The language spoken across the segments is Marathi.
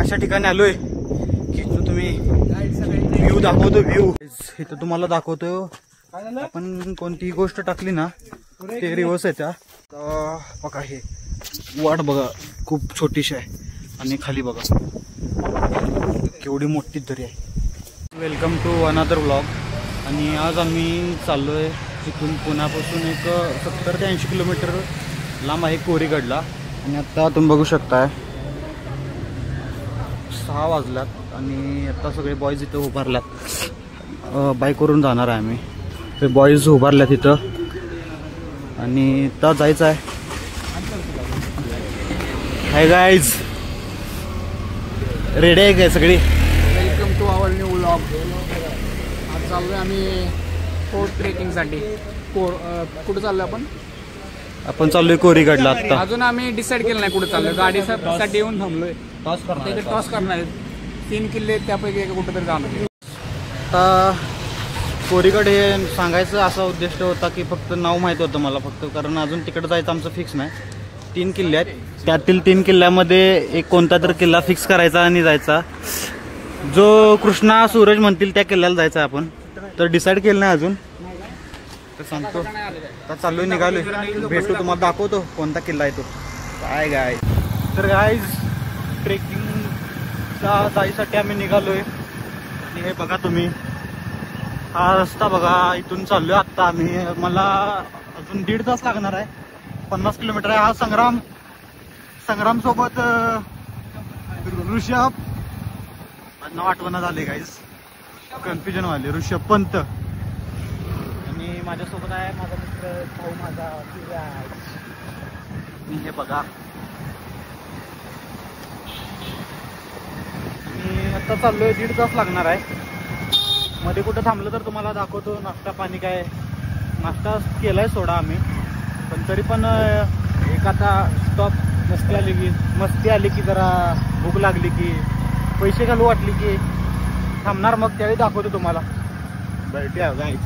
अशा ठिकाणी आलोय की जो तुम्ही व्ह्यू दाखवतो. व्ह्यू इथं तुम्हाला दाखवतो. आपण कोणतीही गोष्ट टाकली ना ते रिव्हर्स येत्या. बघा हे वाट बघा खूप छोटीशी आहे आणि खाली बघा केवढी मोठी दरी आहे. Welcome to another vlog. आणि आज आम्ही चाललोय इथून पुण्यापासून एक 70 ते 80 किलोमीटर लांब आहे कोरीगडला. आणि आता तुम्ही बघू शकताय 6 वाजल्यात आणि आता सगळे बॉयज इथं उभारल्यात. बाईकवरून जाणार आहे आम्ही. ते बॉयज उभारल्यात इथं आणि आता जायचं आहे. हाय गाईज, रेडी आहे काय सगळी? Welcome to our new vlog. आज चाललोय आम्ही फोर्ट ट्रेकिंगसाठी. कुठं चाललोय आपण? आपण चाललोय कोरीगडला. आता अजून आम्ही डिसाईड केलं नाही कुठं चाललोय. गाडीसाठी येऊन थांबलोय. टॉस करणार 3 किल्ले त्यापैकी एक कुठं तरी जाणार. आता कोरीगड हे सांगायचं असा उद्दिष्ट होता की फक्त नाव माहीत होतं मला फक्त, कारण अजून तिकडे जायचं आमचं फिक्स नाही. 3 किल्ले आहेत, त्यातील 3 किल्ल्यामध्ये एक कोणता तर किल्ला फिक्स करायचा आणि जायचा. जो कृष्णा सूरज म्हणतील त्या किल्ल्याला जायचं आहे. आपण तर डिसाईड केलं नाही अजून, तर सांगतो. आता चाललोय, निघालोय. भेटू, तुम्हाला दाखवतो कोणता किल्ला आहे तो. काय गाय तर गाईज ट्रेकिंगच्या जायसाठी आम्ही निघालोय. आणि हे बघा तुम्ही, हा रस्ता बघा. इथून चाललोय आत्ता आम्ही. मला अजून 1.5 तास लागणार आहे. 50 किलोमीटर आहे. हा संग्राम सोबत ऋषभ नाव आठवण झाले गाईज, कन्फ्युजन वाले. ऋषभ पंत आणि माझ्यासोबत आहे माझा मित्र भाऊ माझा. मी हे बघा. मी आता चाललोय, 1.5 तास लागणार आहे. मध्ये कुठं थांबलं तर तुम्हाला दाखवतो. नाश्ता पाणी काय, नाश्ता केलाय सोडा आम्ही, पण तरी पण एक आता स्टॉप मस्ती आली की जरा भूक लागली की पैसे घालू वाटली की थांबणार. मग त्यावेळी दाखवतो तुम्हाला. भेटूया गाईज.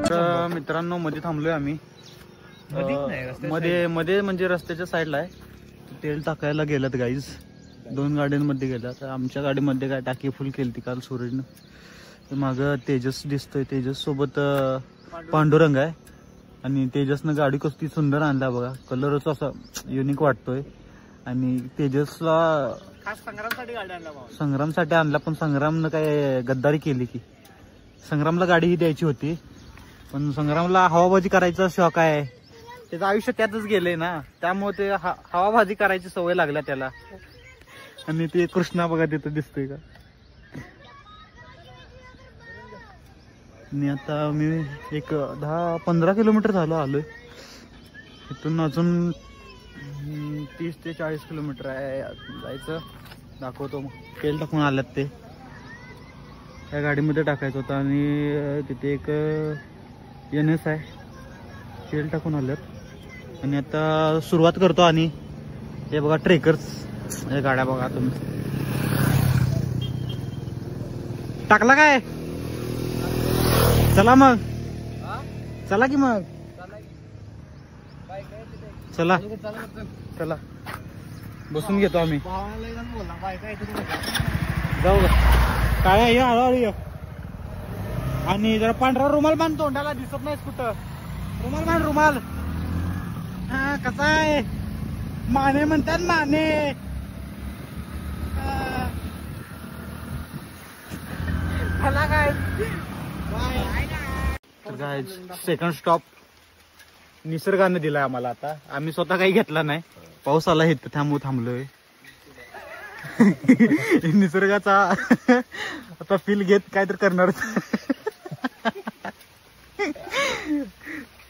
तर मित्रांनो मध्ये थांबलोय आम्ही. मध्ये म्हणजे रस्त्याच्या साईडला आहे. तेल टाकायला गेलात गाईज. 2 गाड्यांमध्ये गेला. तर आमच्या गाडीमध्ये काय टाकी फुल केली ती काल सूरजनं. मागं तेजस दिसतोय. तेजस सोबत पांडुरंग आहे. आणि तेजसनं गाडी कसली सुंदर आणला बघा. कलरच असा युनिक वाटतोय. आणि तेजसला खास संग्रामसाठी गाडी आणला. संग्रामसाठी आणला, पण संग्रामनं काय गद्दारी केली की. संग्रामला गाडी ही द्यायची होती, पण संग्रामला हवाबाजी करायचा शौक आहे. त्याचं आयुष्य त्यातच गेलंय ना, त्यामुळे ते हवाबाजी करायची सवय लागल्या त्याला. आणि ते कृष्णा बघा तिथं दिसतोय का. आणि आता मी एक 10-15 किलोमीटर झालो आलोय. इथून अजून 30 ते 40 किलोमीटर आहे जायचं. दाखवतो मग. तेल टाकून आल्यात ते त्या गाडीमध्ये टाकायचं होतं. आणि तिथे एक NS आहे, तेल टाकून आल्यात. आणि आता सुरुवात करतो. आणि हे बघा ट्रेकर्स, हे गाड्या बघा तुम्ही. टाकला काय? चला मग, चला की मग, चला चला बसून घेतो आम्ही. जाऊ काय आहे हळूहळू. आणि जरा पांढरा रुमाल बांध, तोंडाला दिसत नाही कुठं. रुमाल बांध, रुमाल. हा कसा आहे? माने म्हणतात, माने. मला काय सेकंड स्टॉप निसर्गाने दिलाय आम्हाला. आता आम्ही स्वतः काही घेतला नाही. पाऊस आला इथं थांबलोय. निसर्गाचा आता फील घेत काय तर करणार.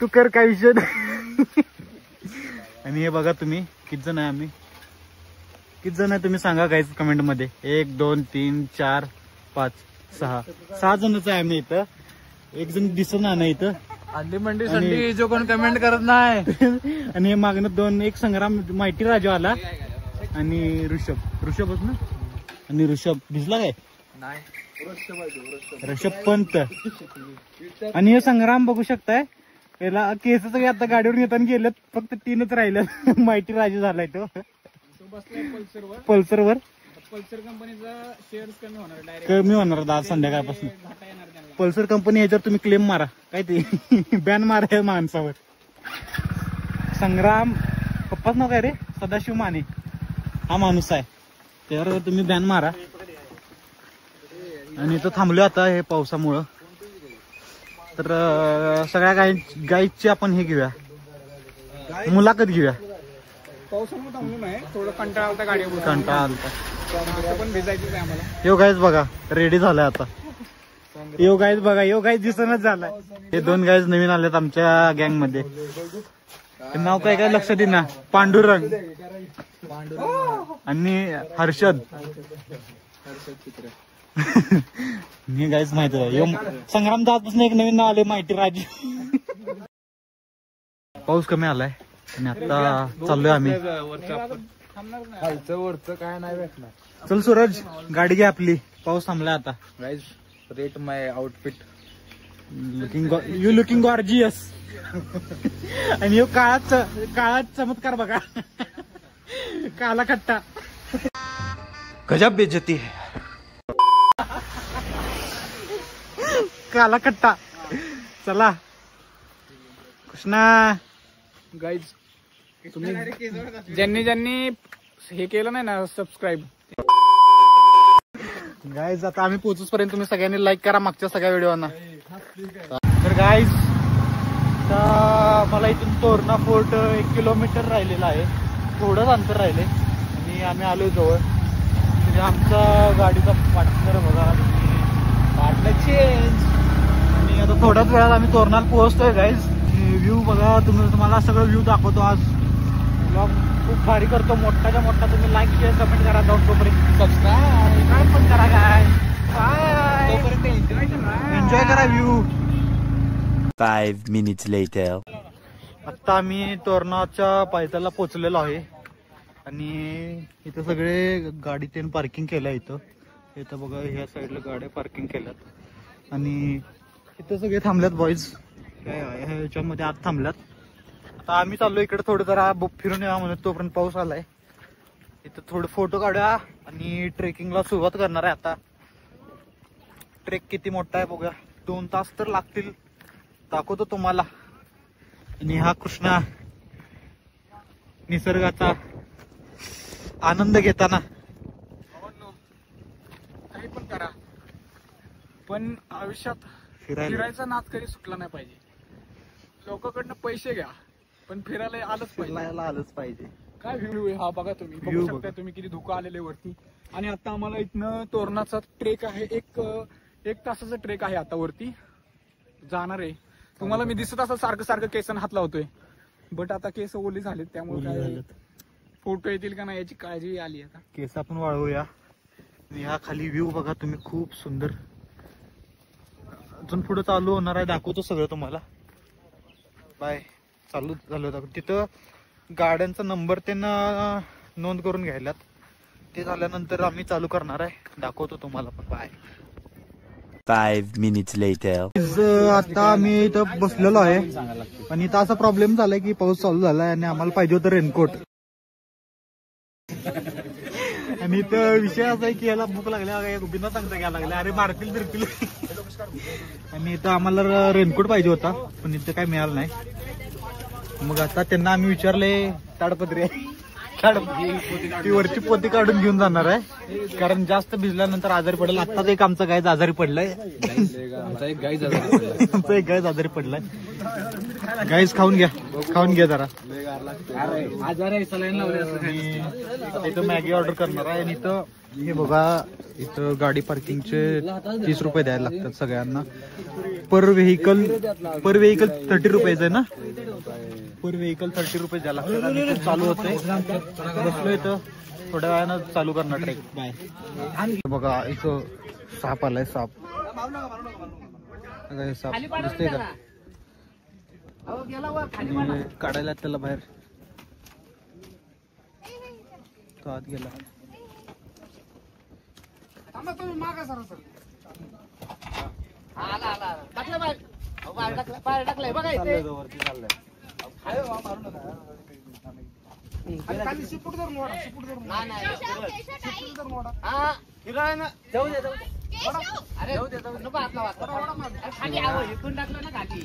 तू कर, काय विषय. आणि हे बघा तुम्ही किती जण आहे आम्ही. किती जण आहे तुम्ही सांगा गाईज कमेंट मध्ये. 1 2 3 4 5 6 जणच आहे आम्ही इथं. एक जण दिसत नाही इथं. अंडी मंडी संडी जो कोण कमेंट करत नाही. आणि हे मागणं 2 एक संग्राम माहिती राजू आला आणि ऋषभच ना. आणि ऋषभ दिसला काय? नाही. ऋषभ पंत आणि हे संग्राम बघू शकताय. याला केस सगळे आता गाडीवर येताना गेलेत, फक्त 3च राहिले. माहिती राजा झालाय तो पल्सरवर. पल्सर कंपनीचा शेअर कमी होणार आज संध्याकाळपासून. पल्सर कंपनी याच्यावर तुम्ही क्लेम मारा, काय ते बॅन मारा या माणसावर. संग्राम पप्पाच नाव काय रे, सदाशिव माने हा माणूस आहे, त्यावर तुम्ही बॅन मारा. आणि इथं थांबलो आता हे पावसामुळं. तर सगळ्या गाईची आपण हे घेऊया, मुलाखत घेऊया. पावसामुळे थांबलो नाही, थोडं कंटाळा आलता गाडीवर. कंटाळा आलता पण भिजायचंच आहे आम्हाला. यो गाईज बघा रेडी झालाय आता. यो गाईज बघा, यो गाईज दिसनच झालाय. हे 2 गाईज नवीन आलेत आमच्या गँग मध्ये. नाव काय काय लक्षात येईना. पांडुरंग आणि हर्षद. मी गाईज माहिती आहे संग्राम दासपासून एक नवीन नाव आले, माहिती राजू. पाऊस कमी आलाय आणि आता चाललोय आम्ही. वरचं काय नाही भेटणार. चल सूरज गाडी घे आपली, पाऊस थांबलाय आता. Guys rate my outfit. You looking gorgeous. आणि यो काळात चमत्कार बघा, काला खट्टा. गजब बेइज्जती है. काला खट्टा. चला कृष्णा. गाईज तुम्ही ज्यांनी हे केलं नाही ना सबस्क्राईब. गाईज आता आम्ही पोहोचूच पर्यंत तुम्ही सगळ्यांनी लाईक करा मागच्या सगळ्या व्हिडिओना. तर गाईज मला इथून तोरणा फोर्ट 1 किलोमीटर राहिलेला आहे, थोडंच अंतर राहिले आणि आम्ही आलोय जवळ. म्हणजे आमचा गाडीचा पार्टनर बघा, पार्टनर चेंज. आणि आता थोड्याच वेळात आम्ही तोरणाला पोहोचतोय गाईज. व्ह्यू बघा, तुम्हाला सगळं व्ह्यू दाखवतो. आज ब्लॉग खूप भारी करतो, मोठाच्या मोठा. तुम्ही लाईक शेअर कमेंट करा, जाऊन तोपर्यंत सबस्क्राईब पण करा. काय एन्जॉय करा व्ह्यू. 5 minutes later. आता आम्ही तोरणाच्या पायथ्याला पोहोचलेलो आहे आणि इथं सगळे गाडी त्यांनी पार्किंग केलं. इथं बघा ह्या साईडला गाड्या पार्किंग केल्यात आणि इथं सगळे थांबल्यात बॉईज. ह्याच्यामध्ये आत थांबल्यात. आता आम्ही चाललो इकडे थोडं जरा फिरून यावं म्हणून, तोपर्यंत पाऊस आलाय. इथं थोडं फोटो काढूया आणि ट्रेकिंगला सुरुवात करणार आहे आता. ट्रेक किती मोठा आहे बघूया, 2 तास तर लागतील, दाखवतो तुम्हाला. आणि हा कृष्णा निसर्गाचा आनंद घेताना. काही पण करा, पण आयुष्यात फिरायचा नाद कधी सुटला नाही पाहिजे. लोकांकडनं पैसे घ्या, पण फिरायला आलंच पाहिजे. काय व्ह्यू आहे हा बघा. तुम्ही बघू शकता तुम्ही किती धुकं आलेले वरती. आणि आता आम्हाला इथनं तोरणाचा ट्रेक आहे, एक तासाचा ट्रेक आहे आता वरती जाणार आहे. तुम्हाला मी दिसत असं सारखं केसांना हात लावतोय, बट आता केस ओली झालेत, त्यामुळे काय फोटो येतील का नाही याची काळजी आली. आता केस आपण वाळवूया. ह्या खाली व्ह्यू बघा तुम्ही, खूप सुंदर. अजून पुढे चालू होणार आहे, दाखवतो सगळं तुम्हाला. बाय. चालू झालं होतं तिथं गाड्यांचा नंबर त्यांना नोंद करून घ्यायलात. ते झाल्यानंतर आम्ही चालू करणार आहे, दाखवतो तुम्हाला पण. बाय. 5 minutes later. आता आम्ही इथं बसलेलो आहे आणि इथं असा प्रॉब्लेम झालाय की पाऊस चालू झालाय आणि आम्हाला पाहिजे होतं रेनकोट. आणि इथं विषय असा आहे की याला भूक लागल्या, बिना सांगता घ्यायला लागल्या, अरे मारतील बिरतील. आणि इथं आम्हाला रेनकोट पाहिजे होता, पण इथं काय मिळालं नाही. मग आता त्यांना आम्ही विचारले, ताडपत्री ती वरची पोती काढून घेऊन जाणार आहे, कारण जास्त भिजल्यानंतर आजारी पडेल. आत्ताच एक आमचा गायच आजारी पडलाय. आमचा एक गायच आजारी पडलाय. गाईज खाऊन घ्या जरा. इथं मॅगी ऑर्डर करणार आहे. आणि इथं हे बघा, इथं गाडी पार्किंगचे 30 रुपये द्यायला लागतात सगळ्यांना. पर व्हेकल 30 रुपयाचं आहे ना. पर व्हेकल 30 रुपये द्यायला लागतात. आणि चालू होतंय, बसलो इथं, थोड्या वेळानं चालू करणार ट्रेक. बाय. बघा इथं साप आलाय, साप दिसतंय का, काढायला त्याला बाहेर. तो आत गेला. टाकलं बाहेर टाकलंय बघा इथे. अरे नको हात लावा. खाली इथून टाकलं ना खाली.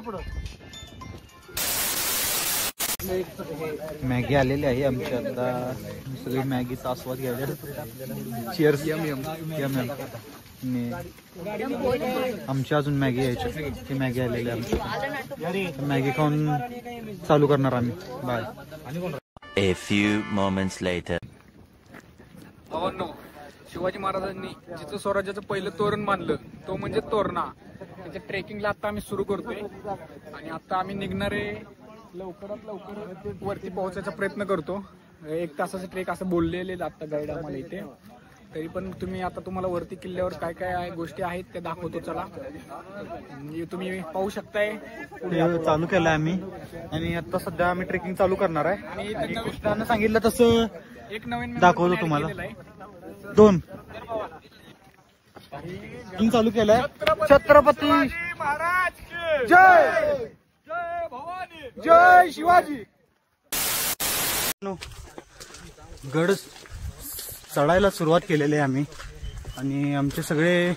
पुढं मॅगी आलेली आहे आमची आता. सगळी मॅगीचा आस्वाद घ्यायचा. चिअर्स. आमची अजून मॅगी यायची. ती मॅगी आलेली आहे आमची. मॅगी खाऊन चालू करणार आम्ही. Bye. A few moments later. भावांनो, शिवाजी महाराजांनी जिथं स्वराज्याचं पहिलं तोरण बांधलं तो म्हणजे तोरणा. त्याच्या ट्रेकिंगला आता आम्ही सुरू करतोय आणि आता आम्ही निघणारे लवकरात लवकर वरती पोहोचायचा प्रयत्न करतो. 1 तासाचं ट्रेक असं बोललेले आता गाईड आम्हाला इथे. तरी पण तुम्हाला वरती किल्ल्यावर काय काय गोष्टी आहेत ते दाखवतो. चला, तुम्ही पाहू शकताय. चालू केलंय आम्ही आणि आता सध्या आम्ही ट्रेकिंग चालू करणार आहे. आणि कृष्णानं सांगितलं तसं एक नवीन दाखवतो तुम्हाला. 2 चालू केलंय. छत्रपती महाराज जय. जय भवानी. जय शिवाजी. गड चढायला सुरुवात केलेली आहे आम्ही आणि आमचे सगळे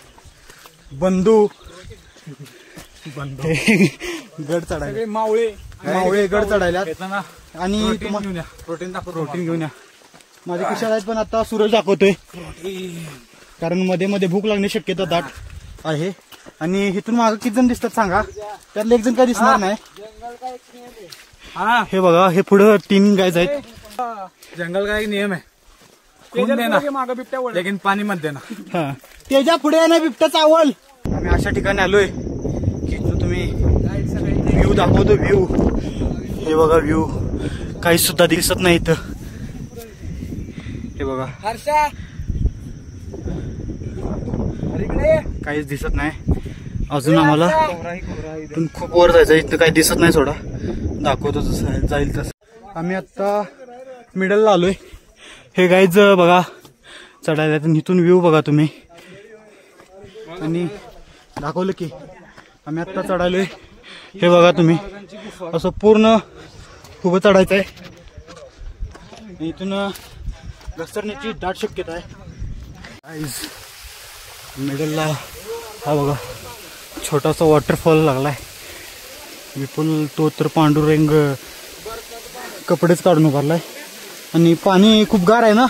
बंधू गड चढायला. मावळे गड चढायला. आणि प्रोटीन घेऊन या. माझे किशात आहेत पण आता सूरज दाखवतोय कारण मध्ये मध्ये भूक लागण्याची शक्यता दाट आहे. आणि इथून मागे किती जण दिसतात सांगा. त्यातले एक जण काय दिसणार नाही. हे बघा, हे पुढे 3 गायज आहेत. जंगल का एक नियम आहे, मागं बिबट्या लेकिन पाणी मत देना. त्याच्या पुढे ना बिबट्या चावल. आम्ही अशा ठिकाणी आलोय की जो तुम्ही व्ह्यू दाखवतो. व्ह्यू हे बघा. व्ह्यू काही सुद्धा दिसत नाही इथं. हे बघा, काहीच दिसत नाही अजून. आम्हाला इथून खूप वर जायचं. इथं काही दिसत नाही. सोडा दाखवतो जसं जाईल तसं. आम्ही आता मिडलला आलोय. हे गाईज बघा चढायला. इथून व्ह्यू बघा तुम्ही. आणि दाखवलं की आम्ही आता चढायलोय. हे बघा तुम्ही, असं पूर्ण उभं चढायचं आहे. इथून घसरण्याची दाट शक्यता आहे. गाईज मिडलला हा बघा छोटासा वॉटरफॉल लागलाय. विपुल तो तर पांडुरंग कपडेच काढून उभारलाय. आणि पाणी खूप गार आहे ना.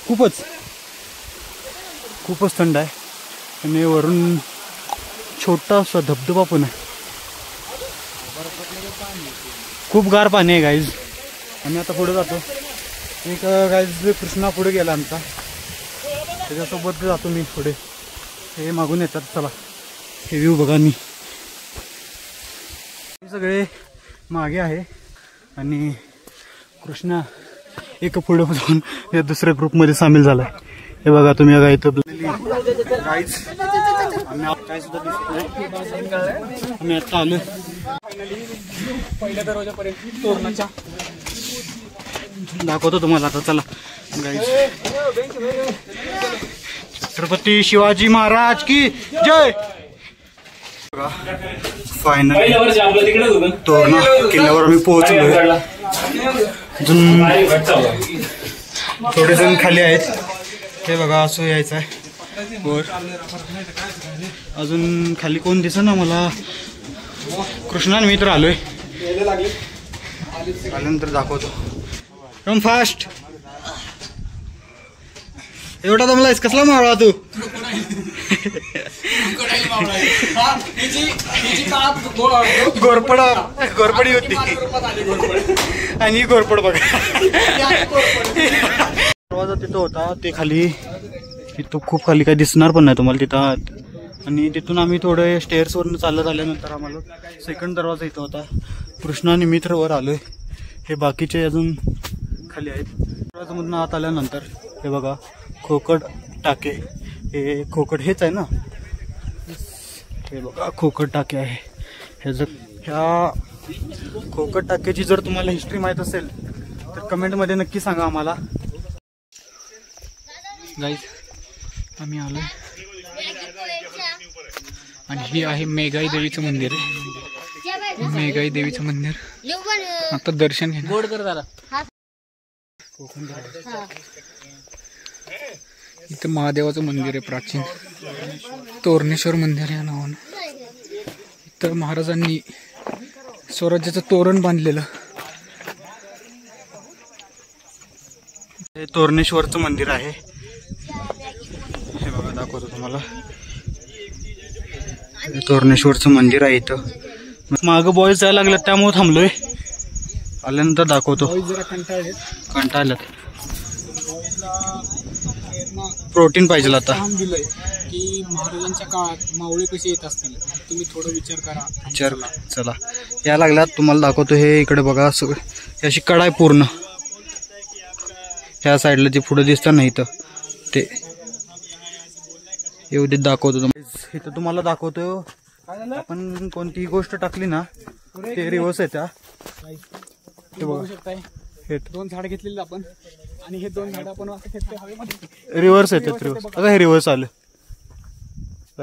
खूपच थंड आहे. आणि वरून छोटासा धबधबा पण आहे. खूप गार पाणी आहे गाईज. आम्ही आता पुढे जातो. एक गाईज कृष्णा पुढे गेला आमचा, त्याच्यासोबत जातो मी पुढे. हे मागून येतात. चला, हे व्ह्यू बघा. मी सगळे मागे आहे आणि कृष्णा एक पुढे जाऊन या दुसऱ्या ग्रुपमध्ये सामील झालाय. हे बघा तुम्ही. बघा इथं गाईज काय सुद्धा दिसत नाही. आम्ही आता आलोय पहिल्या दरवाजापर्यंत तोरणाच्या. दाखवतो तुम्हाला आता. चला गाईज. छत्रपती शिवाजी महाराज की जय. फायनली तोरणा किल्ल्यावर आम्ही पोहोचलो. अजून थोडे जण खाली आहेत. हे बघा, असं यायचं आहे वर. अजून खाली कोण दिसत ना मला. कृष्णा मी तर आलोय. आल्यानंतर दाखवतो. Come fast. एवढा दमलायस कसला मावळा तू. घोरपडी होती आणि घोरपड बघा. दरवाजा तिथं होता ते खाली. तिथं खूप खाली काही दिसणार पण नाही तुम्हाला तिथं. आणि तिथून आम्ही थोडे स्टेअर्स वरून चालत आल्यानंतर आम्हाला सेकंड दरवाजा इथं होता. कृष्णा आणि मित्र वर आलोय. हे बाकीचे अजून खाली आहेत. दरवाजामधून आत आल्यानंतर हे बघा खोकड टाके. हे खोकड हेच आहे ना. हे बघा खोकड टाके आहे. ह्याचं ह्या खोकट टाक्याची जर तुम्हाला हिस्ट्री माहित असेल तर कमेंटमध्ये नक्की सांगा आम्हाला. गाईज आम्ही आलो आणि हे आहे मेघाई देवीचं मंदिर. मेघाई देवीचं मंदिर आता दर्शन घ्या. गोड कर जरा. इथं महादेवाचं मंदिर आहे प्राचीन, तोरणेश्वर मंदिर या नावानं. इथं महाराजांनी स्वराज्याचं तोरण बांधलेलं. हे तोरणेश्वरचं मंदिर आहे. हे बघा दाखवतो तुम्हाला. हे तोरणेश्वरचं मंदिर आहे. इथं मागं बॉयज जायला लागलं त्यामुळे थांबलोय. आल्यानंतर दाखवतो. जरा कंटाळल्यात. प्रोटीन पाहिजे आता. काम दिलंय की महाराजांच्या काळात मावळे कसे येत असतील, तुम्ही थोडं विचार करा. विचार चला या लागल्यात. तुम्हाला दाखवतो. हे इकडे बघा सगळं. ही अशी कडा आहे पूर्ण. ह्या साईडला जे पुढे दिसतं नाही तर ते एवढीच दाखवतो. इथं तुम्हाला दाखवतो. आपण कोणतीही गोष्ट टाकली ना ते रिव्हर्स येत्या. ते बघू शकताय. हे 2 झाडं घेतलेली आपण आणि हे 2 झाडं आपण असं फेकतोय हवेमध्ये. रिव्हर्स येतात. रिव्हर्स अगं हे रिव्हर्स आलं.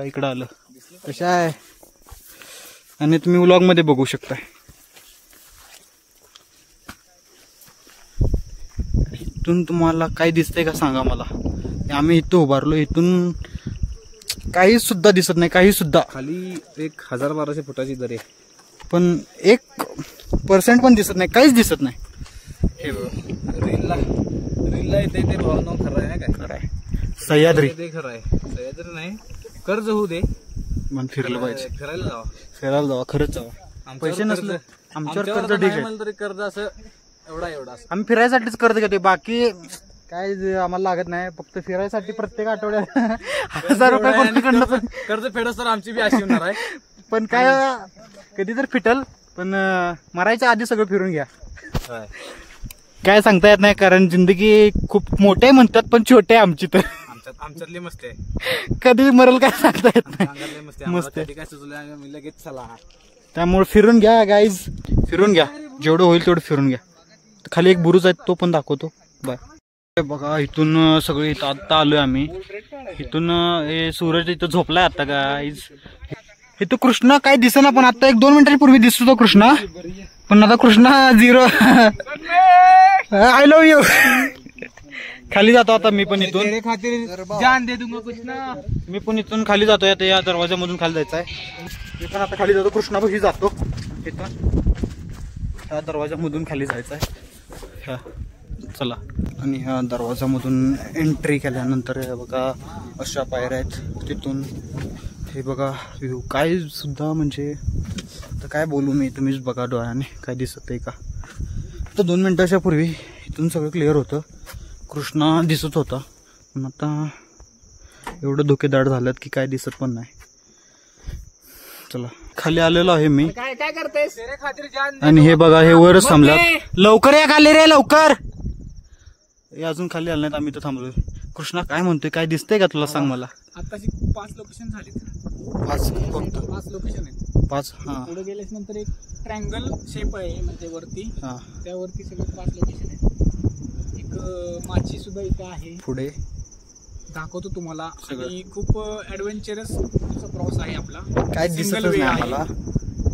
इकडं आलं. कशा आहे आणि तुम्ही व्लॉग मध्ये बघू शकताय. इथून तुम्हाला काय दिसतंय का सांगा मला. आम्ही इथं उभारलो. इथून काही सुद्धा दिसत नाही. काही सुद्धा. खाली 1000-1200 फुटाची दरी आहे, पण 1% पण दिसत नाही. काहीच दिसत नाही. हे रीलला येते ते भावना खरं आहे ना. काय खरं आहे. सह्याद्री ते खरं आहे. सह्याद्री नाही, कर्ज होऊ दे. मन फिरलं पाहिजे. फिरायला जावा. फिरायला जावा. खरंच जावा. पैसे नसले आमच्यावर कर्ज ठीक आहे. नाही तरी कर्ज असं एवढा आम्ही फिरायसाठीच कर्ज घेतोय. बाकी काय आम्हाला लागत नाही. फक्त फिरायसाठी प्रत्येक आठवड्यात 1000 रुपये कोणाकडनं पण कर्ज फेडस तर आमची बी अशी होणार आहे. पण काय कधी तर फिटल. पण मरायच्या आधी सगळं फिरून घ्या. काय सांगता येत नाही, कारण जिंदगी खूप मोठे म्हणतात पण छोटे आमची तर. आमच्यातली मस्त आहे. कधी मरल काय सांगता येत नाही. मस्त काय सुचलं लगेच चला. त्यामुळे फिरून घ्या गाईज. फिरून घ्या. जेवढं होईल तेवढं फिरून घ्या. खाली एक बुरुज आहे तो पण दाखवतो. बाय. बघा इथून सगळे इथं आता आलोय आम्ही. इथून हे सूरज इथं झोपलाय आता गाईज. इथं कृष्णा काय दिसेना, पण आता 1-2 मिनिटांपूर्वी दिसतो तो कृष्णा. पण आता कृष्णा 0. I love you. खाली जातो आता मी पण इथून. जान दे दूंगा कृष्णा. मी पण इथून खाली जातोय. आता या दरवाजामधून खाली जायचं आहे. मी पण आता खाली जातो. कृष्णा बघी जातो. इथून ह्या दरवाजामधून खाली जायचं आहे. ह्या चला. आणि ह्या दरवाजामधून एंट्री केल्यानंतर हे बघा अशा पायऱ्या आहेत. तिथून हे बघा व्ह्यू काय सुद्धा म्हणजे आता काय बोलू मी. तुम्हीच बघा डोळ्याने काय दिसत आहे का. तर 2 मिनिटाच्या पूर्वी इथून सगळं क्लिअर होतं. कृष्णा दिसत होता, पण आता एवढं धोकेदार झालं की काय दिसत पण नाही. चला खाली आलेलो आहे मी. काय करतेस आणि हे बघा हे वरच थांबलात. लवकर या खाली रे लवकर. हे अजून खाली आले नाहीत. आम्ही तर थांबलोय. कृष्णा काय म्हणतोय, काय दिसतंय का तुला सांग मला. आताशी 5 लोकेशन झाली. 5 लोकेशन आहेत. 5 हा. पुढे गेल्यास नंतर एक ट्रँगल शेप आहे म्हणजे वरती. हा त्यावरती सगळं 5 लोकेशन आहेत. एक माची सुद्धा इथं आहे. पुढे दाखवतो तुम्हाला. सगळं. आणि खूप ऍडव्हेंचरस प्रवास आहे आपला. काय दिसतच नाही आम्हाला.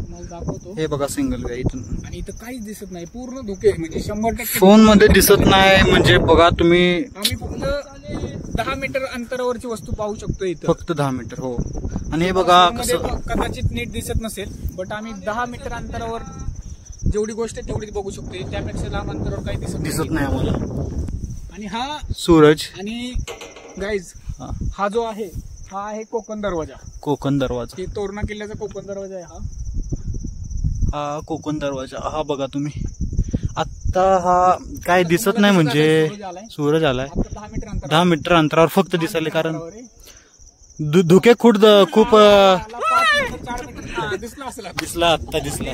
मग दाखवतो. हे बघा सिंगल वे इथून. आणि इथं काहीच दिसत नाही. पूर्ण धोके म्हणजे 100% फोन मध्ये दिसत नाही. म्हणजे बघा तुम्ही आम्ही फक्त 10 मीटर अंतरावरची वस्तू पाहू शकतो इथं. फक्त 10 मीटर. हो. आणि हे बघा कसं कदाचित नीट दिसत नसेल, बट आम्ही 10 मीटर अंतरावर जेवढी गोष्ट आहे तेवढीच बघू शकतो. त्यापेक्षा लांब अंतरावर काही दिसत नाही आम्हाला. आणि हा सूरज. आणि गाईज हा जो आहे हा आहे कोकण दरवाजा. कोकण दरवाजा. हे तोरणा किल्ल्याचा कोकण दरवाजा आहे हा. हा कोकण दरवाजा. हा बघा तुम्ही. आता हा काय दिसत नाही म्हणजे सूरज आलाय. 10 मीटर अंतरावर फक्त दिसायला, कारण धुके खूप दिसला. आता दिसला.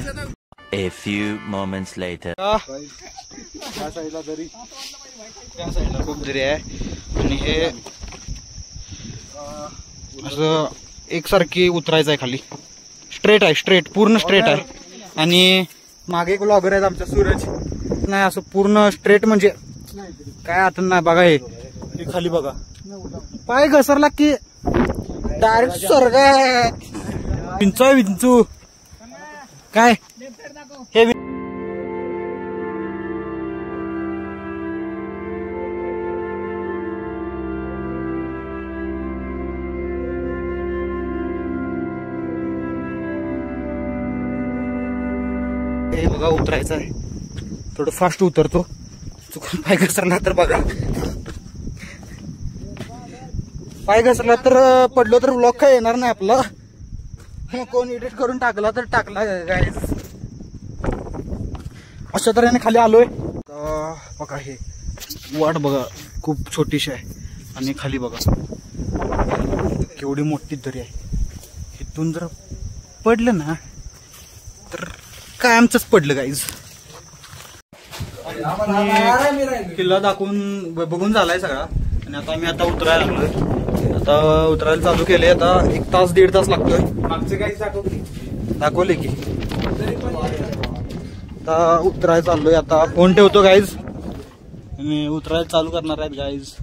A few moments later. त्या साईडला दरी, त्या साईडला खूप दरी आहे. आणि हे असं एकसारखी उतरायचं आहे खाली. स्ट्रेट आहे. स्ट्रेट पूर्ण स्ट्रेट आहे. आणि मागे एक ब्लॉगर आहेत आमचा सूरज. नाही असं पूर्ण स्ट्रेट म्हणजे काय आता नाही बघा. हे खाली बघा, पाय घसरला की डायरेक्ट स्वर्गात. विंचू काय हे बघा उतरायचं आहे. थोडं फास्ट उतरतो, चुकून पाय घसरला तर बघा. पाय घसरला तर पडलो तर ब्लॉग काय येणार नाही आपला. कोण एडिट करून टाकला तर टाकला. गाईज अशा तऱ्हेने खाली आलोय. बघा हे वाट बघा खूप छोटीशी आहे आणि खाली बघा केवढी मोठी दरी आहे. इथून जर पडलं ना तर कायमच पडलं गाईज. किल्ला दाखवून बघून झालाय सगळा आणि आता आम्ही आता उतरायला लागलोय. आता उतरायला चालू केले. आता 1 तास 1.5 तास लागतोय. मागचे काही दाखवले की आता उतरायला चाललोय. आता फोन ठेवतो गाईज आणि उतरायला चालू करणार आहेत गाईज.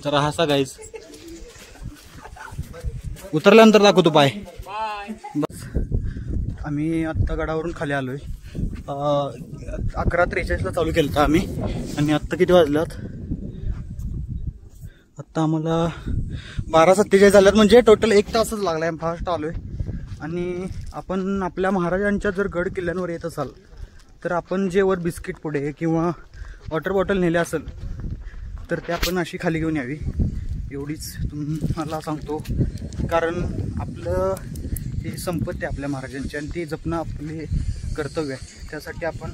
जरा हसा गाईज. उतरल्यानंतर दाखवतो पाय. बस आम्ही आत्ता गडावरून खाली आलोय. 11:43 चालू केलं होतं आम्ही आणि आत्ता किती वाजल्यात. आत्ता आम्हाला 12:47 झाल्यात. म्हणजे टोटल 1 तासच लागलाय. फास्ट आलोय. आणि आपण आपल्या महाराजांच्या जर गड किल्ल्यांवर येत असाल तर आपण जे वर बिस्किट पुडे किंवा वॉटर बॉटल नेले असेल तर ते आपण अशी खाली घेऊन यावी. एवढीच तुम्हाला सांगतो. कारण आपलं ही संपत्ती आपल्या महाराजांची आणि ती जपणं आपले कर्तव्य आहे. त्यासाठी आपण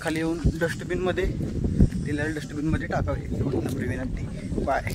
खाली येऊन डस्टबिनमध्ये दिलेल्या डस्टबिनमध्ये टाकावे. एवढी नम्र विनंती. बाय.